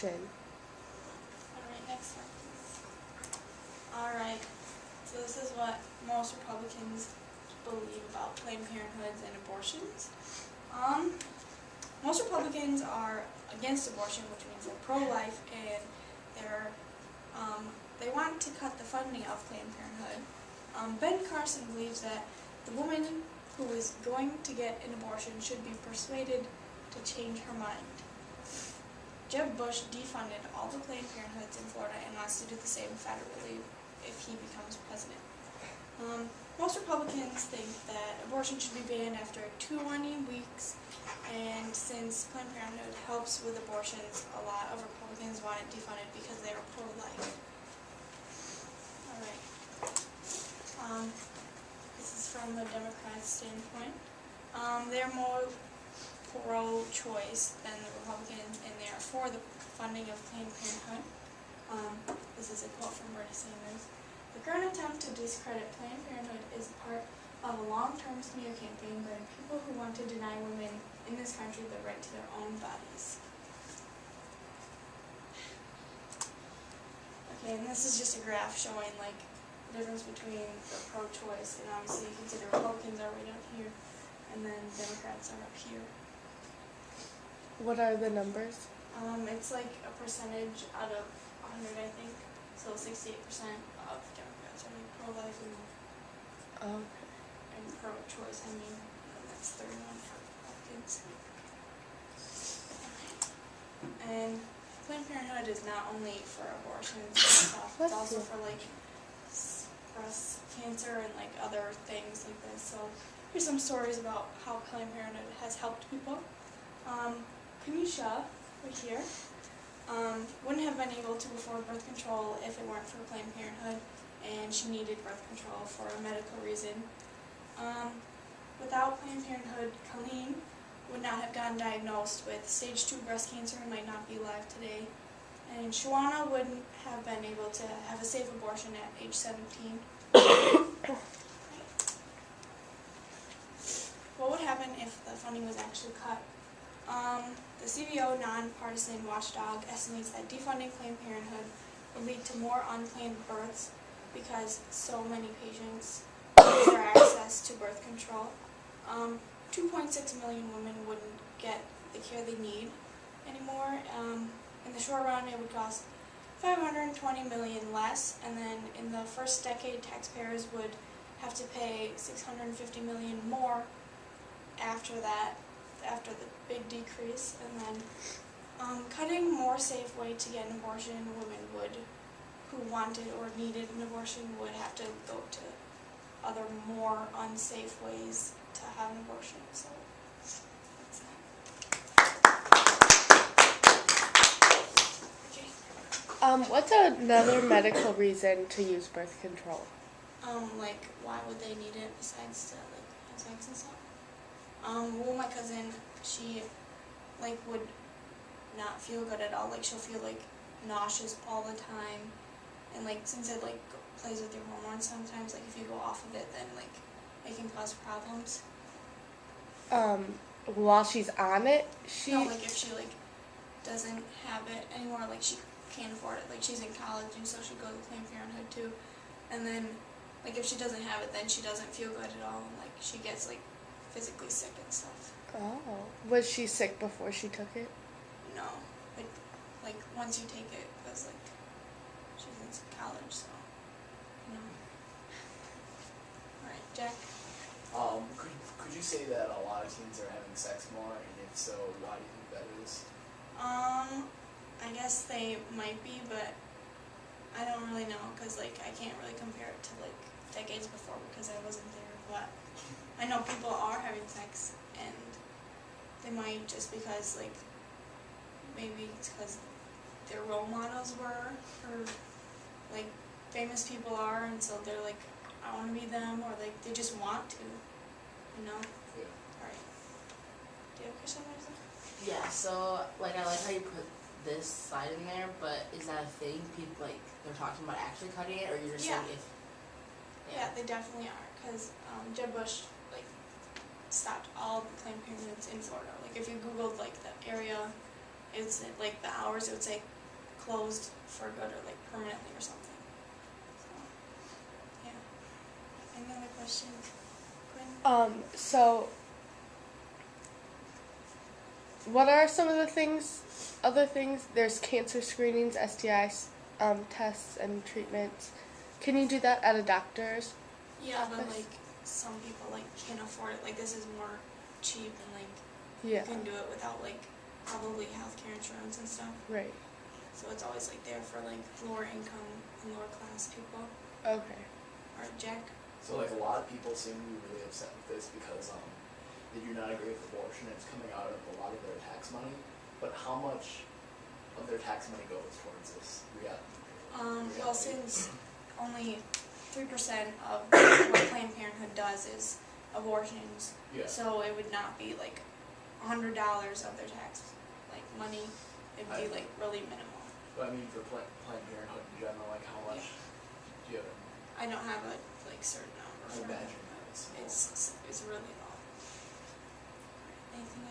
abortion. Alright, next slide, please. Alright, so this is what most Republicans believe about Planned Parenthoods and abortions. Most Republicans are against abortion, which means they're pro-life, and they want to cut the funding of Planned Parenthood. Ben Carson believes that the woman who is going to get an abortion should be persuaded to change her mind. Jeb Bush defunded all the Planned Parenthoods in Florida and wants to do the same federally if he becomes president. Most Republicans think that abortion should be banned after 20 weeks, and since Planned Parenthood helps with abortions, a lot of Republicans want it defunded because they are pro-life. Alright. This is from the Democrats' standpoint. They're more pro-choice than the Republicans, and they are for the funding of Planned Parenthood. This is a quote from Bernie Sanders. The current attempt to discredit Planned Parenthood is part of a long-term smear campaign by people who want to deny women in this country the right to their own bodies. Okay, and this is just a graph showing like the difference between the pro-choice, and obviously you can see the Republicans are right up here, and then Democrats are up here. What are the numbers? It's like a percentage out of 100, I think. So 68% of Democrats are like pro-life and pro-choice. I mean, and that's 31 for Republicans. And Planned Parenthood is not only for abortions and stuff; it's also for like breast cancer and like other things like this. So here's some stories about how Planned Parenthood has helped people. Kamisha, right here, wouldn't have been able to afford birth control if it weren't for Planned Parenthood, and she needed birth control for a medical reason. Without Planned Parenthood, Colleen would not have gotten diagnosed with stage 2 breast cancer and might not be alive today. And Shawana wouldn't have been able to have a safe abortion at age 17. What would happen if the funding was actually cut? The CBO nonpartisan watchdog estimates that defunding Planned Parenthood would lead to more unplanned births because so many patients lose their access to birth control. 2.6 million women wouldn't get the care they need anymore. In the short run, it would cost $520 million less, and then in the first decade, taxpayers would have to pay $650 million more after that, after the big decrease. And then cutting more safe way to get an abortion, women who wanted or needed an abortion would have to go to other more unsafe ways to have an abortion. So that's that. Okay. What's another medical reason to use birth control? Like, why would they need it besides to like have sex and stuff? Well, my cousin, she like would not feel good at all. Like, she'll feel like nauseous all the time, and like since it like plays with your hormones sometimes, like if you go off of it, then like it can cause problems. While she's on it, No, like if she like doesn't have it anymore, like she can't afford it. Like she's in college, and so she goes to Planned Parenthood too. And then like if she doesn't have it, then she doesn't feel good at all, and like she gets like physically sick and stuff. Oh. Was she sick before she took it? No, like once you take it, because like she's in college, so you know. All right, Jack. Could you say that a lot of teens are having sex more, and if so, why do you think that is? I guess they might be, but I don't really know, because like I can't really compare it to like decades before because I wasn't there. But I know people are having sex, and they might just because like maybe it's because their role models were, or like famous people are, and so they're like, I want to be them, or like they just want to, you know? Yeah. Alright. Do you have a question or something? Yeah, so like I like how you put this slide in there, but is that a thing? People like they're talking about actually cutting it, or you're just saying if? Yeah, they definitely are, because Jeb Bush like stopped all the Planned Parenthoods in Florida. Like if you Googled like the area it's like the hours, it would say closed for good or like permanently or something. So, yeah. Any other questions, Quinn? So what are some of the other things? There's cancer screenings, STIs, tests and treatments. Can you do that at a doctor's? Yeah, but office? like some people like can't afford it. Like this is more cheap and like Yeah. you can do it without like probably healthcare insurance and stuff. Right. So it's always like there for like lower income and lower class people. Okay. Or Jack. So like a lot of people seem to be really upset with this because they do not agree with abortion. It's coming out of a lot of their tax money. But how much of their tax money goes towards this Well, since only 3% of what Planned Parenthood does is abortions, Yeah. so it would not be like $100 of their tax like money. It'd be like really minimal. But I mean, for Planned Parenthood in general, like how much do you have? I don't have a like certain number I for it. imagine that it's small. It's really low. Anything